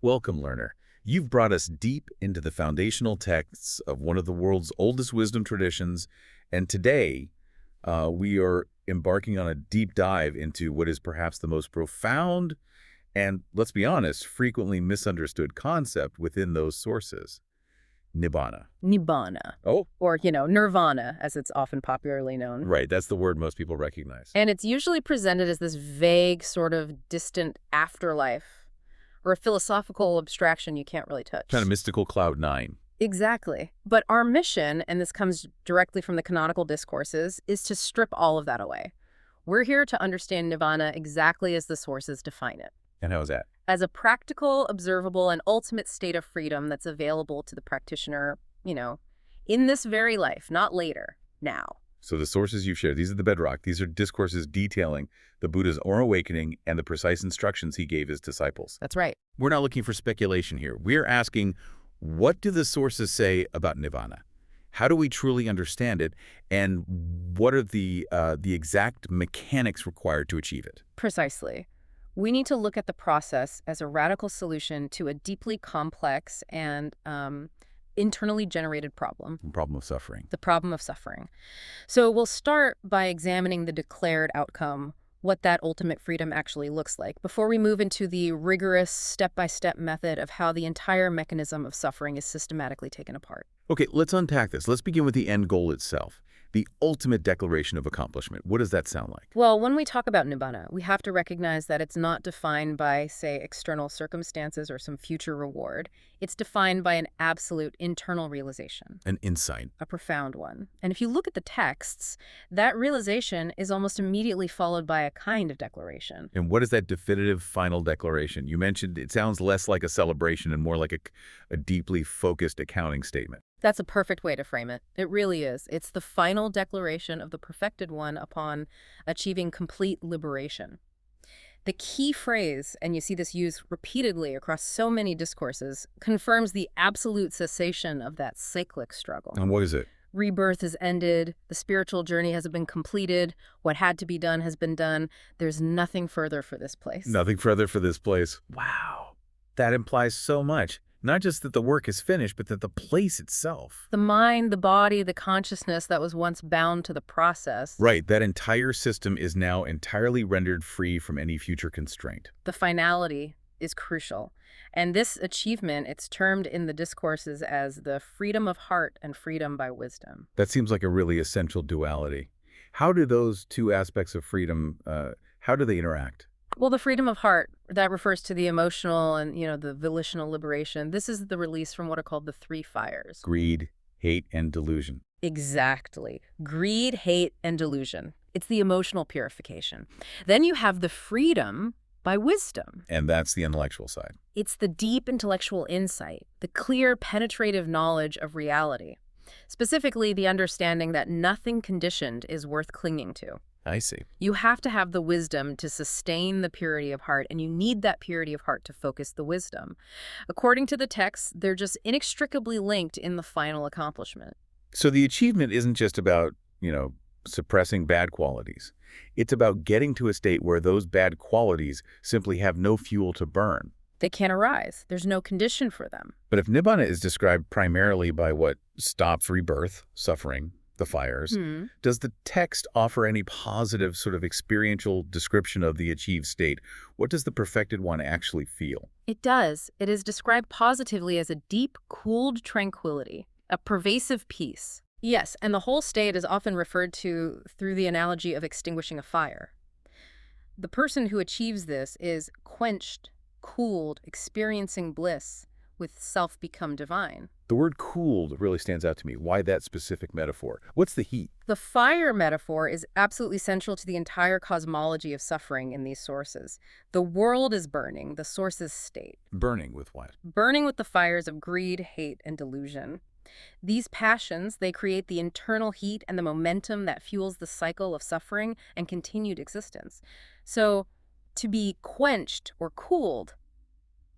Welcome, learner. You've brought us deep into the foundational texts of one of the world's oldest wisdom traditions, and today we are embarking on a deep dive into what is perhaps the most profound and, let's be honest, frequently misunderstood concept within those sources, Nibbāna. Nibbāna. Oh, Or, nirvana, as it's often popularly known. right. That's the word most people recognize. And it's usually presented as this vague, sort of distant afterlife, or a philosophical abstraction you can't really touch. Kind of mystical cloud nine. Exactly. But our mission, and this comes directly from the canonical discourses, is to strip all of that away. We're here to understand Nibbāna exactly as the sources define it. And how is that? As a practical, observable, and ultimate state of freedom that's available to the practitioner, in this very life, not later, now. So the sources you've shared, these are the bedrock. These are discourses detailing the Buddha's own awakening and the precise instructions he gave his disciples. That's right. We're not looking for speculation here. We're asking, what do the sources say about Nibbāna? How do we truly understand it? And what are the exact mechanics required to achieve it? Precisely. We need to look at the process as a radical solution to a deeply complex and internally generated problem. The problem of suffering. The problem of suffering. So we'll start by examining the declared outcome, what that ultimate freedom actually looks like, before we move into the rigorous step-by-step method of how the entire mechanism of suffering is systematically taken apart. Okay, let's unpack this. Let's begin with the end goal itself. The ultimate declaration of accomplishment. What does that sound like? Well, when we talk about Nibbāna, we have to recognize that it's not defined by, say, external circumstances or some future reward. It's defined by an absolute internal realization. An insight. A profound one. And if you look at the texts, that realization is almost immediately followed by a kind of declaration. And what is that definitive final declaration? You mentioned it sounds less like a celebration and more like a deeply focused accounting statement. That's a perfect way to frame it. It really is. It's the final declaration of the perfected one upon achieving complete liberation. The key phrase, and you see this used repeatedly across so many discourses, confirms the absolute cessation of that cyclic struggle. And what is it? Rebirth is ended. The spiritual journey has been completed. What had to be done has been done. There's nothing further for this place. Nothing further for this place. Wow. That implies so much. Not just that the work is finished, but that the place itself. The mind, the body, the consciousness that was once bound to the process. Right, that entire system is now entirely rendered free from any future constraint. The finality is crucial. And this achievement, it's termed in the discourses as the freedom of heart and freedom by wisdom. That seems like a really essential duality. How do those two aspects of freedom, how do they interact? Well, the freedom of heart, that refers to the emotional and, the volitional liberation. This is the release from what are called the three fires. Greed, hate, and delusion. Exactly. Greed, hate, and delusion. It's the emotional purification. Then you have the freedom by wisdom. And that's the intellectual side. It's the deep intellectual insight, the clear, penetrative knowledge of reality. Specifically, the understanding that nothing conditioned is worth clinging to. I see. You have to have the wisdom to sustain the purity of heart, and you need that purity of heart to focus the wisdom. According to the texts, they're just inextricably linked in the final accomplishment. So the achievement isn't just about, suppressing bad qualities. It's about getting to a state where those bad qualities simply have no fuel to burn. They can't arise. There's no condition for them. But if Nibbāna is described primarily by what stops rebirth, suffering, the fires, does the text offer any positive sort of experiential description of the achieved state? What does the perfected one actually feel? It does. It is described positively as a deep, cooled tranquility, a pervasive peace. Yes, and the whole state is often referred to through the analogy of extinguishing a fire. The person who achieves this is quenched, cooled, experiencing bliss, with self become divine. The word cooled really stands out to me. Why that specific metaphor? What's the heat? The fire metaphor is absolutely central to the entire cosmology of suffering in these sources. The world is burning, the source's state. Burning with what? Burning with the fires of greed, hate, and delusion. These passions, they create the internal heat and the momentum that fuels the cycle of suffering and continued existence. So, to be quenched or cooled,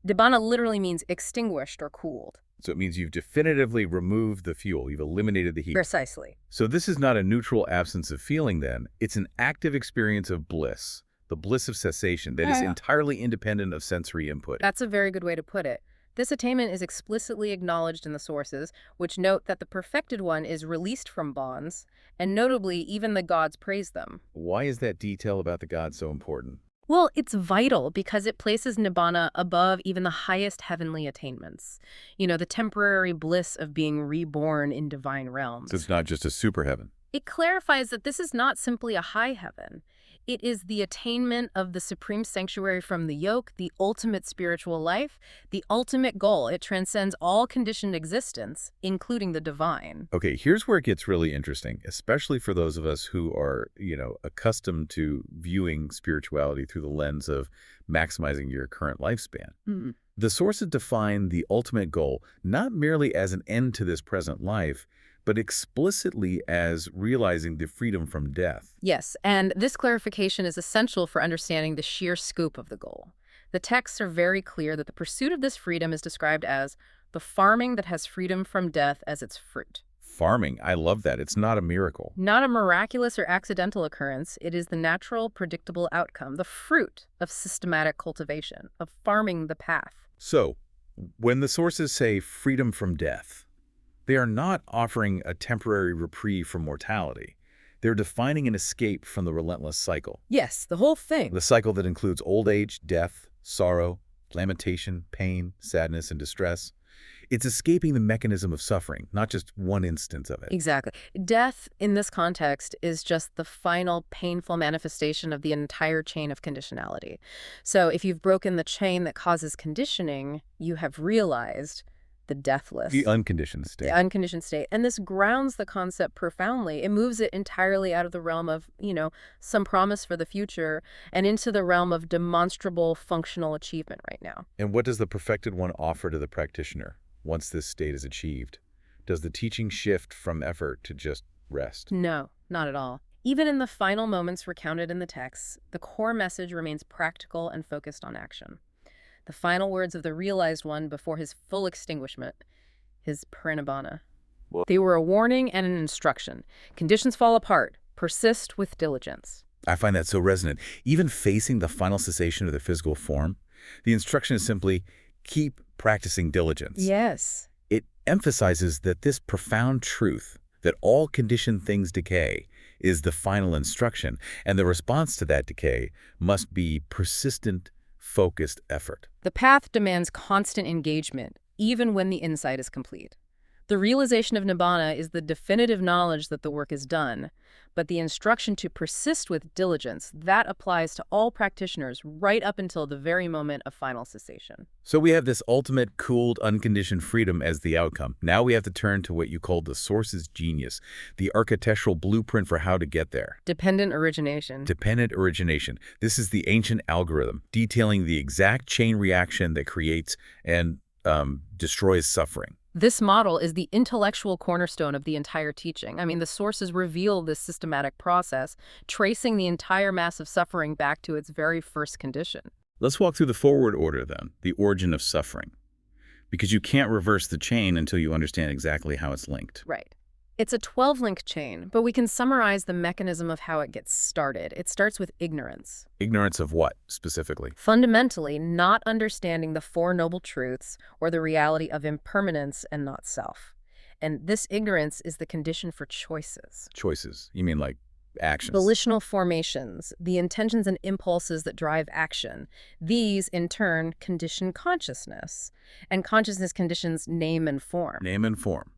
Nibbāna literally means extinguished or cooled. So it means you've definitively removed the fuel. You've eliminated the heat. Precisely. So this is not a neutral absence of feeling then. It's an active experience of bliss, the bliss of cessation that is entirely independent of sensory input. That's a very good way to put it. This attainment is explicitly acknowledged in the sources, which note that the perfected one is released from bonds, and notably, even the gods praise them. Why is that detail about the gods so important? Well, it's vital because it places Nibbāna above even the highest heavenly attainments. The temporary bliss of being reborn in divine realms. So it's not just a super heaven. It clarifies that this is not simply a high heaven. It is the attainment of the supreme sanctuary from the yoke, the ultimate spiritual life, the ultimate goal. It transcends all conditioned existence, including the divine. Okay, here's where it gets really interesting, especially for those of us who are, accustomed to viewing spirituality through the lens of maximizing your current lifespan. Mm. The sources define the ultimate goal not merely as an end to this present life, but explicitly as realizing the freedom from death. Yes, and this clarification is essential for understanding the sheer scope of the goal. The texts are very clear that the pursuit of this freedom is described as the farming that has freedom from death as its fruit. Farming, I love that. It's not a miracle. Not a miraculous or accidental occurrence. It is the natural, predictable outcome, the fruit of systematic cultivation, of farming the path. So, when the sources say freedom from death, they are not offering a temporary reprieve from mortality. They're defining an escape from the relentless cycle. Yes, the whole thing. The cycle that includes old age, death, sorrow, lamentation, pain, sadness, and distress. It's escaping the mechanism of suffering, not just one instance of it. Exactly. Death, in this context, is just the final painful manifestation of the entire chain of conditionality. So if you've broken the chain that causes conditioning, you have realized the deathless. The unconditioned state. The unconditioned state. And this grounds the concept profoundly. It moves it entirely out of the realm of, some promise for the future and into the realm of demonstrable functional achievement right now. And what does the perfected one offer to the practitioner once this state is achieved? Does the teaching shift from effort to just rest? No, not at all. Even in the final moments recounted in the texts, the core message remains practical and focused on action. The final words of the realized one before his full extinguishment, his Nibbāna. They were a warning and an instruction. Conditions fall apart. Persist with diligence. I find that so resonant. Even facing the final cessation of the physical form, the instruction is simply keep practicing diligence. Yes. It emphasizes that this profound truth, that all conditioned things decay, is the final instruction, and the response to that decay must be persistent, focused effort. The path demands constant engagement, even when the insight is complete. The realization of Nibbāna is the definitive knowledge that the work is done, but the instruction to persist with diligence, that applies to all practitioners right up until the very moment of final cessation. So we have this ultimate, cooled, unconditioned freedom as the outcome. Now we have to turn to what you called the source's genius, the architectural blueprint for how to get there. Dependent origination. Dependent origination. This is the ancient algorithm, detailing the exact chain reaction that creates and destroys suffering. This model is the intellectual cornerstone of the entire teaching. I mean, the sources reveal this systematic process, tracing the entire mass of suffering back to its very first condition. Let's walk through the forward order then, the origin of suffering. Because you can't reverse the chain until you understand exactly how it's linked. Right. It's a 12-link chain, but we can summarize the mechanism of how it gets started. It starts with ignorance. Ignorance of what, specifically? Fundamentally, not understanding the Four Noble Truths or the reality of impermanence and not self. And this ignorance is the condition for choices. Choices? You mean like actions? Volitional formations, the intentions and impulses that drive action. These, in turn, condition consciousness. And consciousness conditions name and form. Name and form.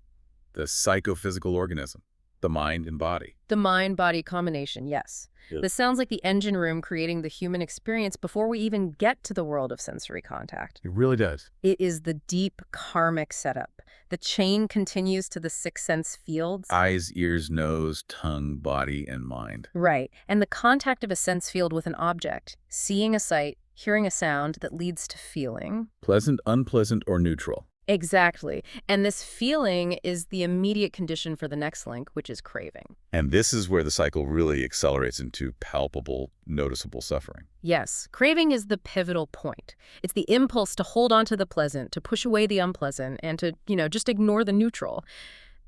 The psychophysical organism, the mind and body. The mind-body combination, yes. Yep. This sounds like the engine room creating the human experience before we even get to the world of sensory contact. It really does. It is the deep karmic setup. The chain continues to the six sense fields. Eyes, ears, nose, tongue, body, and mind. Right. And the contact of a sense field with an object, seeing a sight, hearing a sound that leads to feeling. Pleasant, unpleasant, or neutral. Exactly. And this feeling is the immediate condition for the next link, which is craving. And this is where the cycle really accelerates into palpable, noticeable suffering. Yes. Craving is the pivotal point. It's the impulse to hold on to the pleasant, to push away the unpleasant, and to, just ignore the neutral.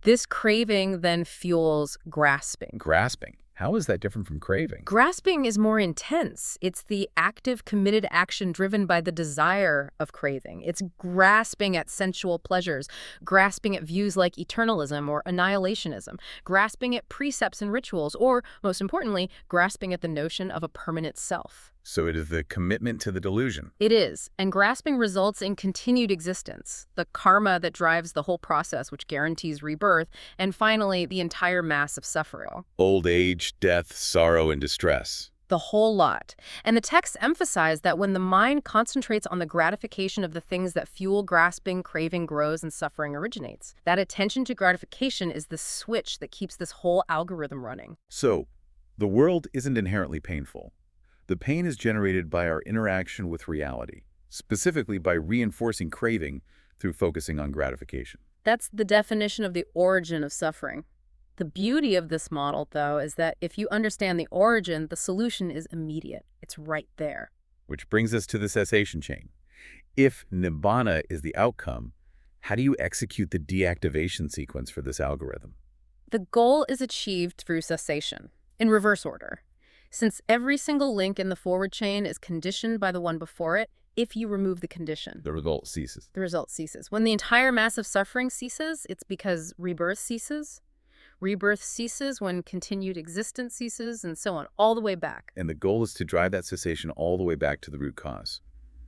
This craving then fuels grasping. Grasping. How is that different from craving? Grasping is more intense. It's the active, committed action driven by the desire of craving. It's grasping at sensual pleasures, grasping at views like eternalism or annihilationism, grasping at precepts and rituals, or, most importantly, grasping at the notion of a permanent self. So it is the commitment to the delusion. It is, and grasping results in continued existence, the karma that drives the whole process, which guarantees rebirth, and finally, the entire mass of suffering. Old age, death, sorrow, and distress. The whole lot. And the texts emphasize that when the mind concentrates on the gratification of the things that fuel grasping, craving grows, and suffering originates. That attention to gratification is the switch that keeps this whole algorithm running. So, the world isn't inherently painful. The pain is generated by our interaction with reality, specifically by reinforcing craving through focusing on gratification. That's the definition of the origin of suffering. The beauty of this model, though, is that if you understand the origin, the solution is immediate. It's right there. Which brings us to the cessation chain. If Nibbāna is the outcome, how do you execute the deactivation sequence for this algorithm? The goal is achieved through cessation, in reverse order. Since every single link in the forward chain is conditioned by the one before it, if you remove the condition, The result ceases. the result ceases. When the entire mass of suffering ceases, it's because rebirth ceases. Rebirth ceases when continued existence ceases, and so on, all the way back. And the goal is to drive that cessation all the way back to the root cause.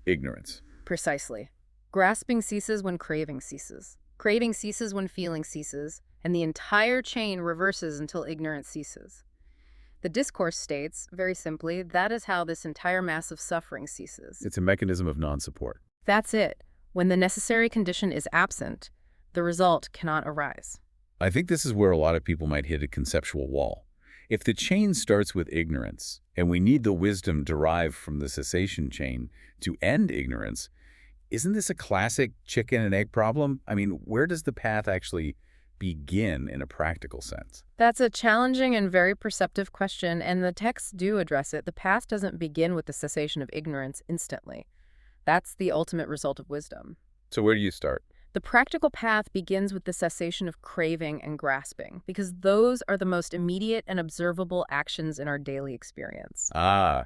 Ignorance. Precisely. Grasping ceases when craving ceases. Craving ceases when feeling ceases, and the entire chain reverses until ignorance ceases. The discourse states, very simply, that is how this entire mass of suffering ceases. It's a mechanism of non-support. That's it. When the necessary condition is absent, the result cannot arise. I think this is where a lot of people might hit a conceptual wall. If the chain starts with ignorance, and we need the wisdom derived from the cessation chain to end ignorance, isn't this a classic chicken and egg problem? I mean, where does the path actually begin in a practical sense? That's a challenging and very perceptive question, and the texts do address it. The path doesn't begin with the cessation of ignorance instantly. That's the ultimate result of wisdom. So where do you start? The practical path begins with the cessation of craving and grasping, because those are the most immediate and observable actions in our daily experience.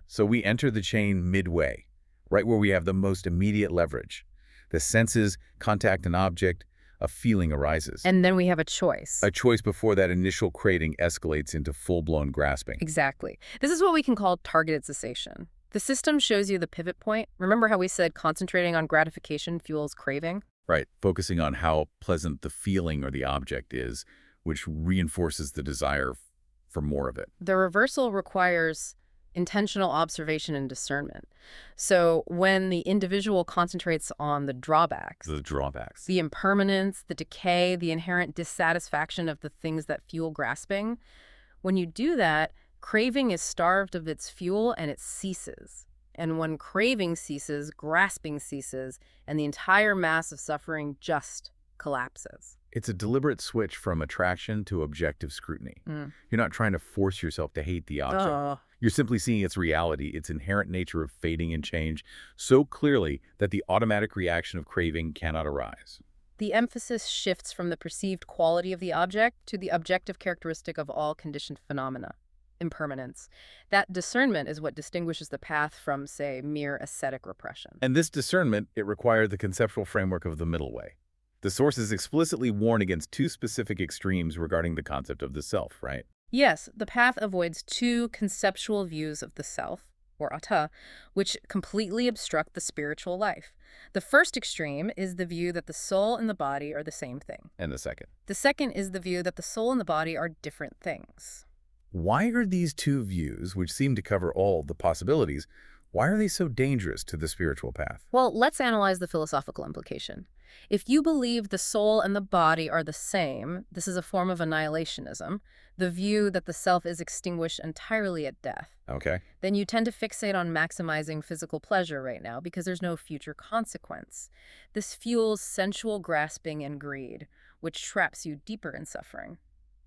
So we enter the chain midway, right where we have the most immediate leverage. The senses, contact an object, a feeling arises. And then we have a choice. A choice before that initial craving escalates into full-blown grasping. Exactly. This is what we can call targeted cessation. The system shows you the pivot point. Remember how we said concentrating on gratification fuels craving? Right, focusing on how pleasant the feeling or the object is, which reinforces the desire for more of it. The reversal requires intentional observation and discernment. So when the individual concentrates on the drawbacks, the impermanence, the decay, the inherent dissatisfaction of the things that fuel grasping, when you do that, craving is starved of its fuel and it ceases. And when craving ceases, grasping ceases, and the entire mass of suffering just collapses. It's a deliberate switch from attraction to objective scrutiny. You're not trying to force yourself to hate the object. You're simply seeing its reality, its inherent nature of fading and change, so clearly that the automatic reaction of craving cannot arise. The emphasis shifts from the perceived quality of the object to the objective characteristic of all conditioned phenomena, impermanence. That discernment is what distinguishes the path from, say, mere ascetic repression. And this discernment, it required the conceptual framework of the middle way. The sources explicitly warn against two specific extremes regarding the concept of the self, right? Yes, the path avoids two conceptual views of the self, or atta, which completely obstruct the spiritual life. The first extreme is the view that the soul and the body are the same thing. And the second. The second is the view that the soul and the body are different things. Why are these two views, which seem to cover all the possibilities, why are they so dangerous to the spiritual path? Well, let's analyze the philosophical implication. If you believe the soul and the body are the same, this is a form of annihilationism, the view that the self is extinguished entirely at death. Okay. Then you tend to fixate on maximizing physical pleasure right now because there's no future consequence. This fuels sensual grasping and greed, which traps you deeper in suffering.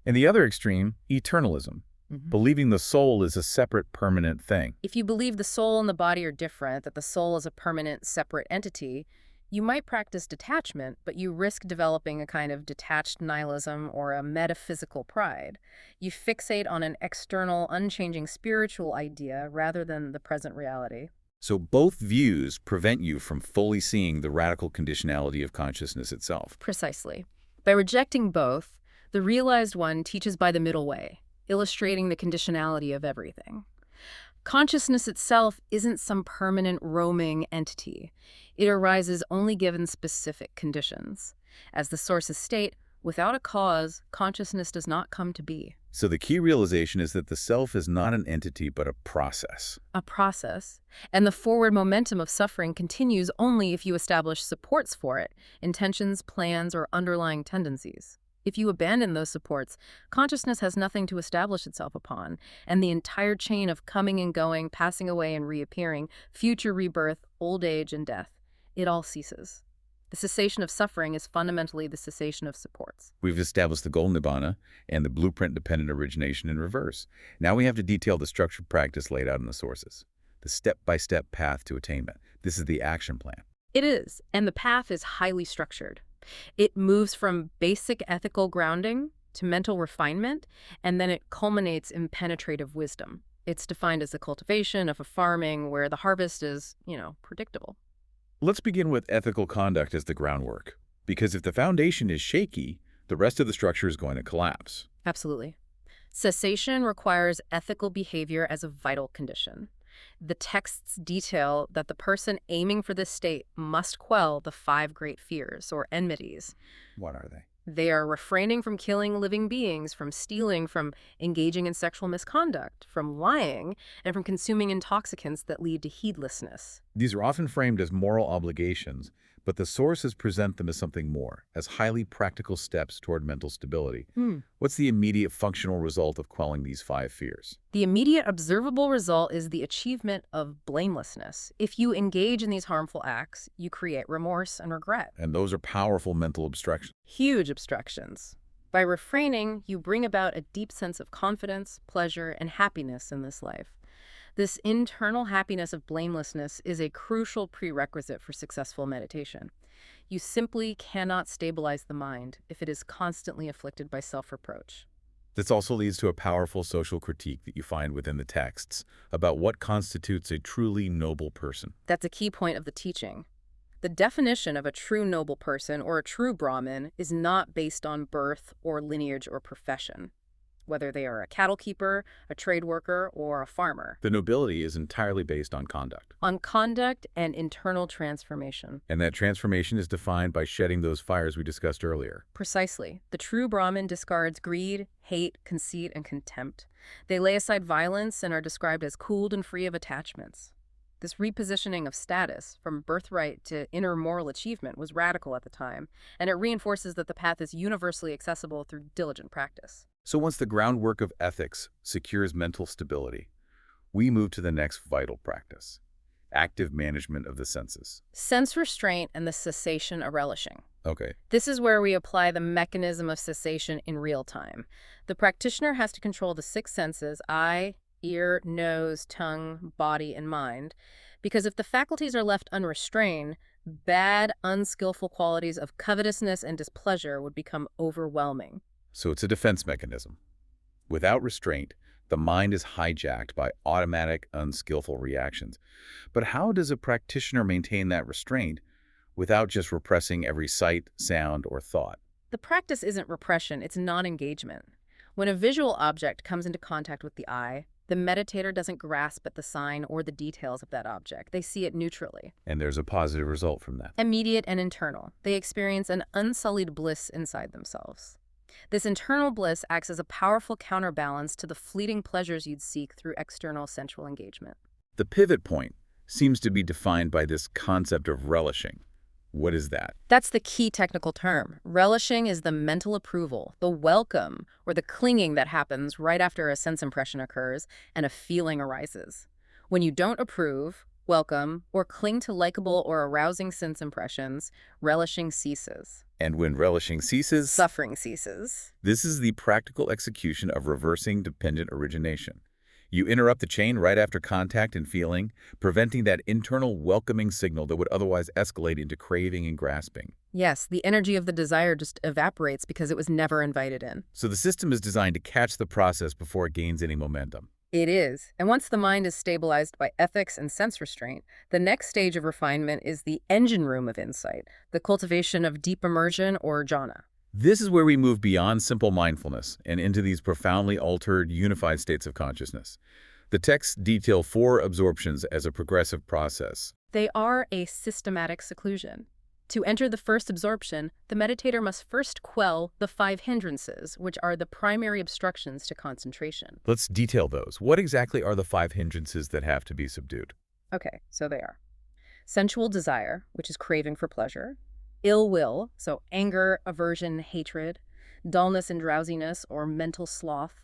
And the other extreme, eternalism. Believing the soul is a separate, permanent thing. If you believe the soul and the body are different, that the soul is a permanent, separate entity, You might practice detachment, but you risk developing a kind of detached nihilism or a metaphysical pride. You fixate on an external, unchanging spiritual idea rather than the present reality. So both views prevent you from fully seeing the radical conditionality of consciousness itself. Precisely. By rejecting both, the realized one teaches by the middle way, illustrating the conditionality of everything. Consciousness itself isn't some permanent roaming entity. It arises only given specific conditions. As the sources state, without a cause, consciousness does not come to be. So the key realization is that the self is not an entity, but a process. A process. And the forward momentum of suffering continues only if you establish supports for it, intentions, plans, or underlying tendencies. If you abandon those supports, consciousness has nothing to establish itself upon, and the entire chain of coming and going, passing away and reappearing, future rebirth, old age, and death, it all ceases. The cessation of suffering is fundamentally the cessation of supports. We've established the goal Nibbāna and the blueprint-dependent origination in reverse. Now we have to detail the structured practice laid out in the sources, the step-by-step path to attainment. This is the action plan. It is, and the path is highly structured. It moves from basic ethical grounding to mental refinement, and then it culminates in penetrative wisdom. It's defined as the cultivation of a farming where the harvest is, predictable. Let's begin with ethical conduct as the groundwork, because if the foundation is shaky, the rest of the structure is going to collapse. Absolutely. Cessation requires ethical behavior as a vital condition. The texts detail that the person aiming for this state must quell the 5 great fears, or enmities. What are they? They are refraining from killing living beings, from stealing, from engaging in sexual misconduct, from lying, and from consuming intoxicants that lead to heedlessness. These are often framed as moral obligations, but the sources present them as something more, as highly practical steps toward mental stability. What's the immediate functional result of quelling these 5 fears? The immediate observable result is the achievement of blamelessness. If you engage in these harmful acts, you create remorse and regret. And those are powerful mental obstructions. Huge obstructions. By refraining, you bring about a deep sense of confidence, pleasure, and happiness in this life. This internal happiness of blamelessness is a crucial prerequisite for successful meditation. You simply cannot stabilize the mind if it is constantly afflicted by self-reproach. This also leads to a powerful social critique that you find within the texts about what constitutes a truly noble person. That's a key point of the teaching. The definition of a true noble person or a true Brahmin is not based on birth or lineage or profession, whether they are a cattle keeper, a trade worker, or a farmer. The nobility is entirely based on conduct. On conduct and internal transformation. And that transformation is defined by shedding those fires we discussed earlier. Precisely. The true Brahmin discards greed, hate, conceit, and contempt. They lay aside violence and are described as cooled and free of attachments. This repositioning of status from birthright to inner moral achievement was radical at the time, and it reinforces that the path is universally accessible through diligent practice. So once the groundwork of ethics secures mental stability, we move to the next vital practice, active management of the senses. Sense restraint and the cessation of relishing. Okay. This is where we apply the mechanism of cessation in real time. The practitioner has to control the 6 senses, eye, ear, nose, tongue, body, and mind, because if the faculties are left unrestrained, bad, unskillful qualities of covetousness and displeasure would become overwhelming. So it's a defense mechanism. Without restraint, the mind is hijacked by automatic, unskillful reactions. But how does a practitioner maintain that restraint without just repressing every sight, sound, or thought? The practice isn't repression, it's non-engagement. When a visual object comes into contact with the eye, the meditator doesn't grasp at the sign or the details of that object. They see it neutrally. And there's a positive result from that. Immediate and internal. They experience an unsullied bliss inside themselves. This internal bliss acts as a powerful counterbalance to the fleeting pleasures you'd seek through external sensual engagement. The pivot point seems to be defined by this concept of relishing. What is that? That's the key technical term. Relishing is the mental approval, the welcome, or the clinging that happens right after a sense impression occurs and a feeling arises. When you don't approve, welcome, or cling to likable or arousing sense impressions, relishing ceases. And when relishing ceases, Suffering ceases. this is the practical execution of reversing dependent origination. You interrupt the chain right after contact and feeling, preventing that internal welcoming signal that would otherwise escalate into craving and grasping. Yes, the energy of the desire just evaporates because it was never invited in. So the system is designed to catch the process before it gains any momentum. It is. And once the mind is stabilized by ethics and sense restraint, the next stage of refinement is the engine room of insight, the cultivation of deep immersion or jhana. This is where we move beyond simple mindfulness and into these profoundly altered, unified states of consciousness. The texts detail 4 absorptions as a progressive process. They are a systematic seclusion. To enter the first absorption, the meditator must first quell the 5 hindrances, which are the primary obstructions to concentration. Let's detail those. What exactly are the 5 hindrances that have to be subdued? Okay, so they are sensual desire, which is craving for pleasure, ill will, so anger, aversion, hatred, dullness and drowsiness or mental sloth,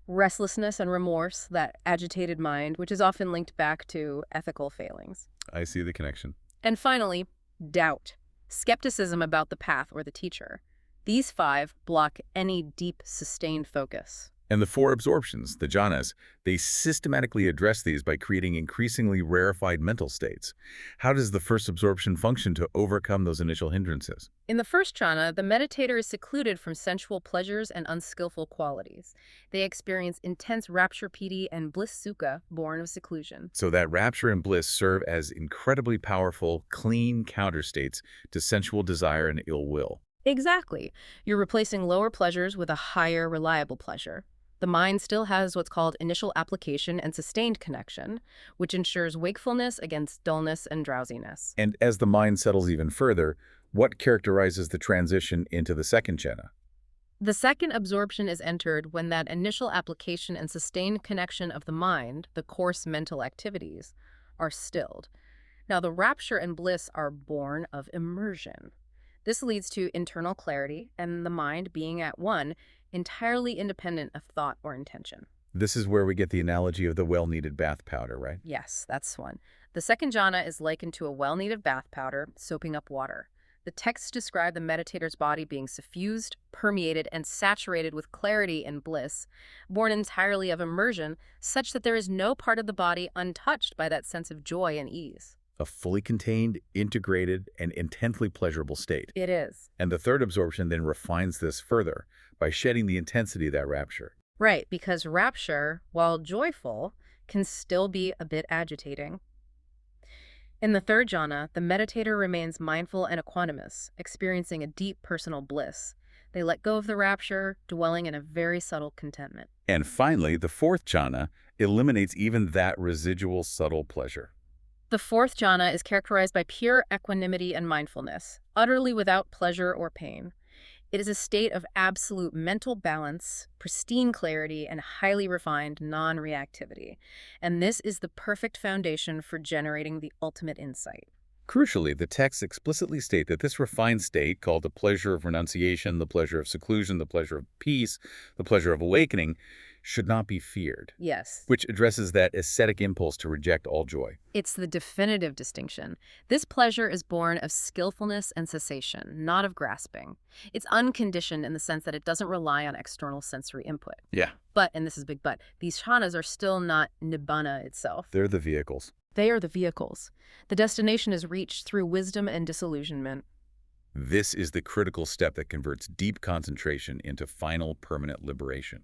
restlessness and remorse, that agitated mind, which is often linked back to ethical failings. I see the connection. And finally, doubt, skepticism about the path or the teacher. These 5 block any deep, sustained focus. And the 4 absorptions, the jhanas, they systematically address these by creating increasingly rarefied mental states. How does the first absorption function to overcome those initial hindrances? In the first jhana, the meditator is secluded from sensual pleasures and unskillful qualities. They experience intense rapture piti and bliss sukha, born of seclusion. So that rapture and bliss serve as incredibly powerful, clean counterstates to sensual desire and ill will. Exactly. You're replacing lower pleasures with a higher, reliable pleasure. The mind still has what's called initial application and sustained connection, which ensures wakefulness against dullness and drowsiness. And as the mind settles even further, what characterizes the transition into the second jhana? The second absorption is entered when that initial application and sustained connection of the mind, the coarse mental activities, are stilled. Now, the rapture and bliss are born of immersion. This leads to internal clarity and the mind being at one, entirely independent of thought or intention. This is where we get the analogy of the well-needed bath powder, right? Yes, that's one. The second jhana is likened to a well-needed bath powder soaping up water. The texts describe the meditator's body being suffused, permeated, and saturated with clarity and bliss, born entirely of immersion, such that there is no part of the body untouched by that sense of joy and ease. A fully contained, integrated, and intensely pleasurable state. It is. And the third absorption then refines this further by shedding the intensity of that rapture. Right, because rapture, while joyful, can still be a bit agitating. In the third jhana, the meditator remains mindful and equanimous, experiencing a deep personal bliss. They let go of the rapture, dwelling in a very subtle contentment. And finally, the fourth jhana eliminates even that residual subtle pleasure. The fourth jhana is characterized by pure equanimity and mindfulness, utterly without pleasure or pain. It is a state of absolute mental balance, pristine clarity, and highly refined non-reactivity. And this is the perfect foundation for generating the ultimate insight. Crucially, the texts explicitly state that this refined state, called the pleasure of renunciation, the pleasure of seclusion, the pleasure of peace, the pleasure of awakening, should not be feared. Yes. Which addresses that ascetic impulse to reject all joy. It's the definitive distinction. This pleasure is born of skillfulness and cessation, not of grasping. It's unconditioned in the sense that it doesn't rely on external sensory input. Yeah. But, and this is a big but, these jhanas are still not Nibbāna itself. They're the vehicles. They are the vehicles. The destination is reached through wisdom and disillusionment. This is the critical step that converts deep concentration into final permanent liberation.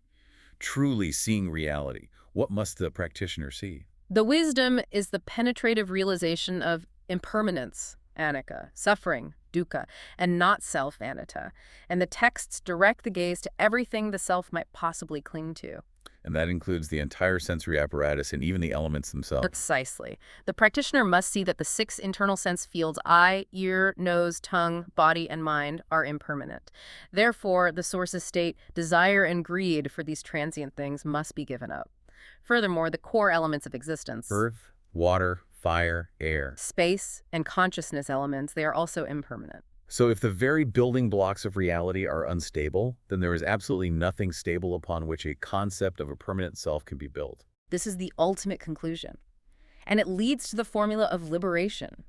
Truly seeing reality, what must the practitioner see? The wisdom is the penetrative realization of impermanence, anicca, suffering, dukkha, and not self, anatta. And the texts direct the gaze to everything the self might possibly cling to. And that includes the entire sensory apparatus and even the elements themselves. Precisely. The practitioner must see that the 6 internal sense fields, eye, ear, nose, tongue, body, and mind, are impermanent. Therefore, the source's state, desire, and greed for these transient things must be given up. Furthermore, the core elements of existence, earth, water, fire, air, space, and consciousness elements, they are also impermanent. So if the very building blocks of reality are unstable, then there is absolutely nothing stable upon which a concept of a permanent self can be built. This is the ultimate conclusion. And it leads to the formula of liberation.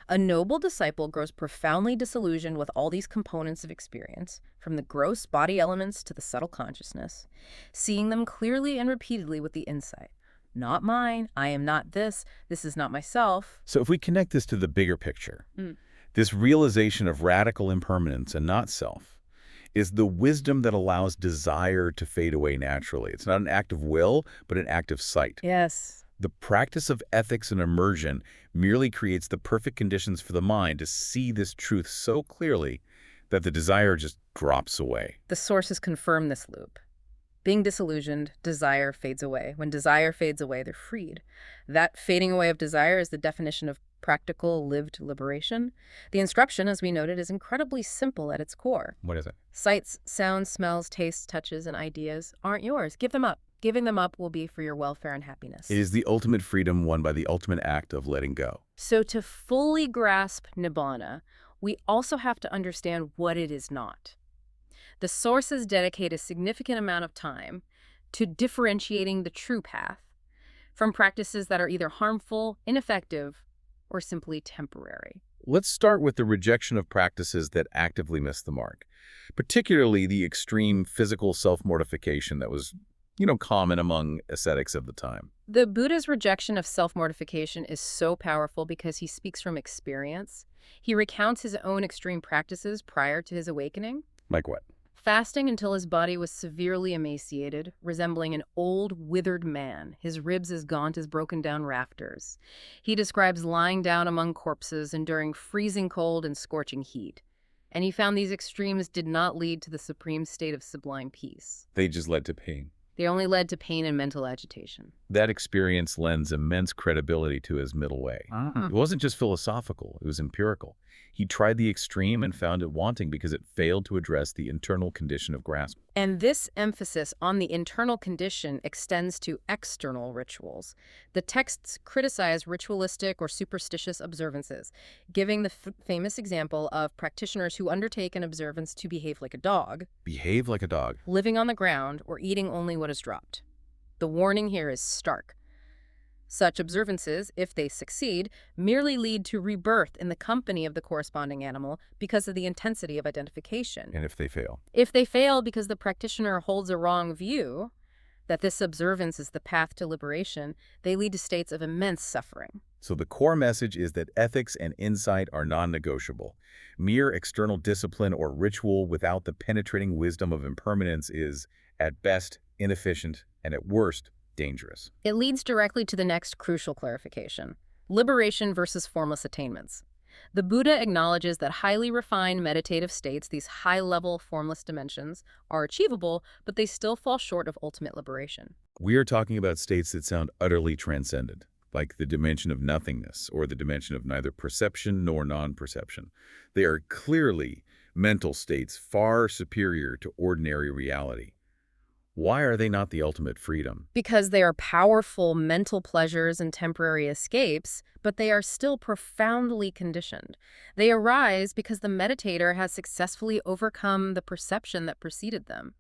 A noble disciple grows profoundly disillusioned with all these components of experience, from the gross body elements to the subtle consciousness, seeing them clearly and repeatedly with the insight. Not mine, I am not this is not myself. So if we connect this to the bigger picture, Mm. this realization of radical impermanence and not self is the wisdom that allows desire to fade away naturally. It's not an act of will, but an act of sight. Yes. The practice of ethics and immersion merely creates the perfect conditions for the mind to see this truth so clearly that the desire just drops away. The sources confirm this loop. Being disillusioned, desire fades away. When desire fades away, they're freed. That fading away of desire is the definition of practical, lived liberation. The instruction, as we noted, is incredibly simple at its core. What is it? Sights, sounds, smells, tastes, touches, and ideas aren't yours. Give them up. Giving them up will be for your welfare and happiness. It is the ultimate freedom won by the ultimate act of letting go. So to fully grasp Nibbāna, we also have to understand what it is not. The sources dedicate a significant amount of time to differentiating the true path from practices that are either harmful, ineffective, or simply temporary. Let's start with the rejection of practices that actively miss the mark, particularly the extreme physical self-mortification that was, common among ascetics of the time. The Buddha's rejection of self-mortification is so powerful because he speaks from experience. He recounts his own extreme practices prior to his awakening. Like what? Fasting until his body was severely emaciated, resembling an old, withered man, his ribs as gaunt as broken-down rafters. He describes lying down among corpses, enduring freezing cold and scorching heat. And he found these extremes did not lead to the supreme state of sublime peace. They just led to pain. They only led to pain and mental agitation. That experience lends immense credibility to his middle way. It wasn't just philosophical, it was empirical. He tried the extreme and found it wanting because it failed to address the internal condition of grasp. And this emphasis on the internal condition extends to external rituals. The texts criticize ritualistic or superstitious observances, giving the famous example of practitioners who undertake an observance to behave like a dog, Behave like a dog. living on the ground, or eating only what is dropped. The warning here is stark. Such observances, if they succeed, merely lead to rebirth in the company of the corresponding animal because of the intensity of identification. And if they fail? If they fail because the practitioner holds a wrong view that this observance is the path to liberation, they lead to states of immense suffering. So the core message is that ethics and insight are non-negotiable. Mere external discipline or ritual without the penetrating wisdom of impermanence is, at best, inefficient, and at worst, dangerous. It leads directly to the next crucial clarification: liberation versus formless attainments. The Buddha acknowledges that highly refined meditative states, these high-level formless dimensions, are achievable, but they still fall short of ultimate liberation. We are talking about states that sound utterly transcendent, like the dimension of nothingness or the dimension of neither perception nor non-perception. They are clearly mental states far superior to ordinary reality. Why are they not the ultimate freedom? Because they are powerful mental pleasures and temporary escapes, but they are still profoundly conditioned. They arise because the meditator has successfully overcome the perception that preceded them.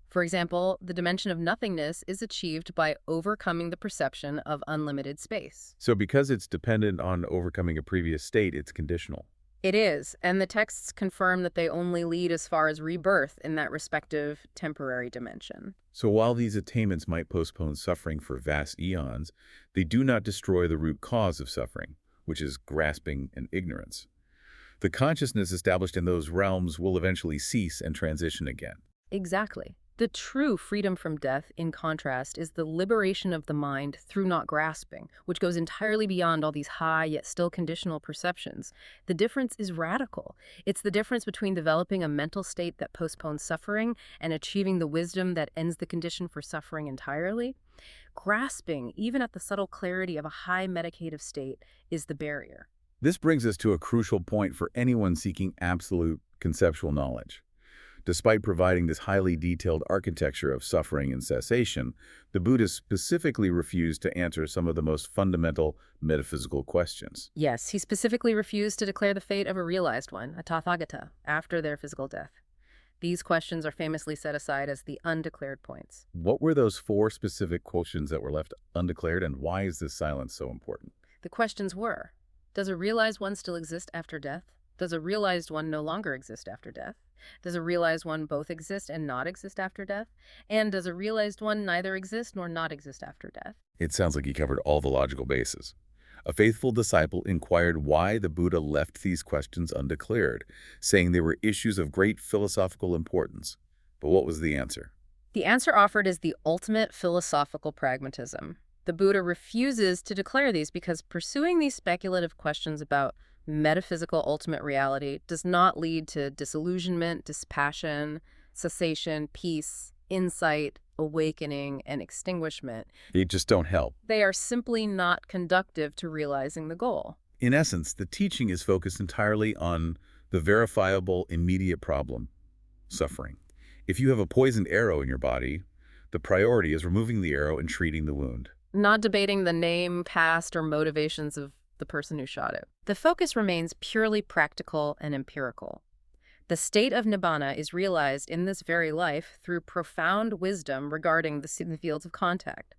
For example, the dimension of nothingness is achieved by overcoming the perception of unlimited space. So because it's dependent on overcoming a previous state, it's conditional. It is, and the texts confirm that they only lead as far as rebirth in that respective temporary dimension. So while these attainments might postpone suffering for vast eons, they do not destroy the root cause of suffering, which is grasping and ignorance. The consciousness established in those realms will eventually cease and transition again. Exactly. The true freedom from death, in contrast, is the liberation of the mind through not grasping, which goes entirely beyond all these high yet still conditional perceptions. The difference is radical. It's the difference between developing a mental state that postpones suffering and achieving the wisdom that ends the condition for suffering entirely. Grasping, even at the subtle clarity of a high meditative state, is the barrier. This brings us to a crucial point for anyone seeking absolute conceptual knowledge. Despite providing this highly detailed architecture of suffering and cessation, the Buddha specifically refused to answer some of the most fundamental metaphysical questions. Yes, he specifically refused to declare the fate of a realized one, a tathagata, after their physical death. These questions are famously set aside as the undeclared points. What were those 4 specific questions that were left undeclared, and why is this silence so important? The questions were: Does a realized one still exist after death? Does a realized one no longer exist after death? Does a realized one both exist and not exist after death? And does a realized one neither exist nor not exist after death? It sounds like he covered all the logical bases. A faithful disciple inquired why the Buddha left these questions undeclared, saying they were issues of great philosophical importance. But what was the answer? The answer offered is the ultimate philosophical pragmatism. The Buddha refuses to declare these because pursuing these speculative questions about metaphysical ultimate reality does not lead to disillusionment, dispassion, cessation, peace, insight, awakening, and extinguishment. They just don't help. They are simply not conducive to realizing the goal. In essence, the teaching is focused entirely on the verifiable immediate problem, suffering. If you have a poisoned arrow in your body, the priority is removing the arrow and treating the wound. Not debating the name, past, or motivations of the person who shot it. The focus remains purely practical and empirical. The state of Nibbāna is realized in this very life through profound wisdom regarding the fields of contact.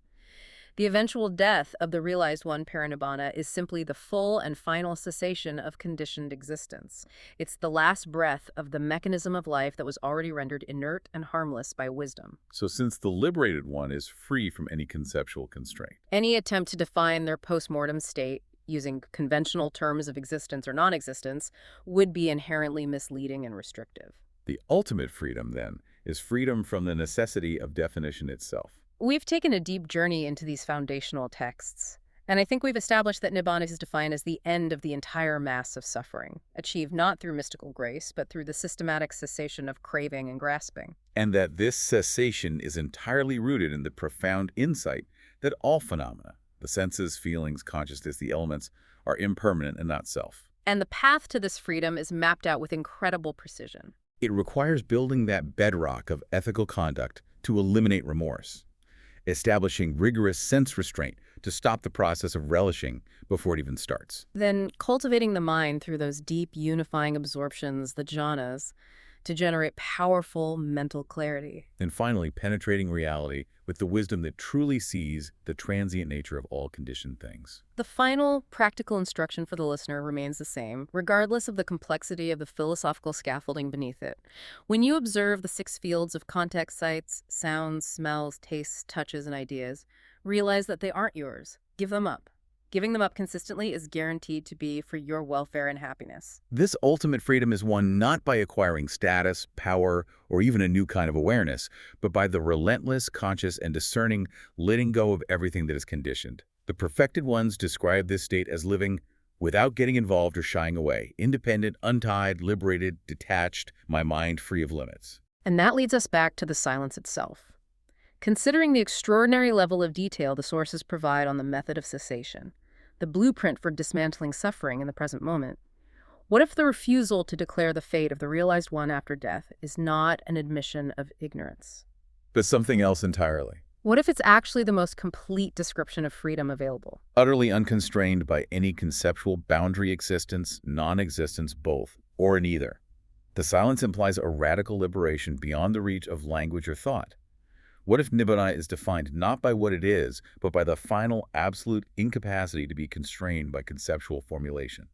The eventual death of the realized one, Parinibbāna, is simply the full and final cessation of conditioned existence. It's the last breath of the mechanism of life that was already rendered inert and harmless by wisdom. So since the liberated one is free from any conceptual constraint, Any attempt to define their post-mortem state using conventional terms of existence or non-existence would be inherently misleading and restrictive. the ultimate freedom, then, is freedom from the necessity of definition itself. We've taken a deep journey into these foundational texts, and I think we've established that Nibbāna is defined as the end of the entire mass of suffering, achieved not through mystical grace, but through the systematic cessation of craving and grasping. And that this cessation is entirely rooted in the profound insight that all phenomena, the senses, feelings, consciousness, the elements, are impermanent and not self. And the path to this freedom is mapped out with incredible precision. It requires building that bedrock of ethical conduct to eliminate remorse, establishing rigorous sense restraint to stop the process of relishing before it even starts. Then cultivating the mind through those deep unifying absorptions, the jhanas, to generate powerful mental clarity. And finally, penetrating reality with the wisdom that truly sees the transient nature of all conditioned things. The final practical instruction for the listener remains the same, regardless of the complexity of the philosophical scaffolding beneath it. When you observe the 6 fields of contact sights, sounds, smells, tastes, touches, and ideas, realize that they aren't yours. Give them up. Giving them up consistently is guaranteed to be for your welfare and happiness. This ultimate freedom is won not by acquiring status, power, or even a new kind of awareness, but by the relentless, conscious, and discerning letting go of everything that is conditioned. The perfected ones describe this state as living without getting involved or shying away, independent, untied, liberated, detached, my mind free of limits. And that leads us back to the silence itself. Considering the extraordinary level of detail the sources provide on the method of cessation, the blueprint for dismantling suffering in the present moment, what if the refusal to declare the fate of the realized one after death is not an admission of ignorance? But something else entirely. What if it's actually the most complete description of freedom available? Utterly unconstrained by any conceptual boundary existence, non-existence, both, or neither. The silence implies a radical liberation beyond the reach of language or thought. What if Nibbāna is defined not by what it is, but by the final absolute incapacity to be constrained by conceptual formulation?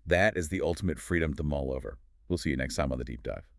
That is the ultimate freedom to mull over. We'll see you next time on The Deep Dive.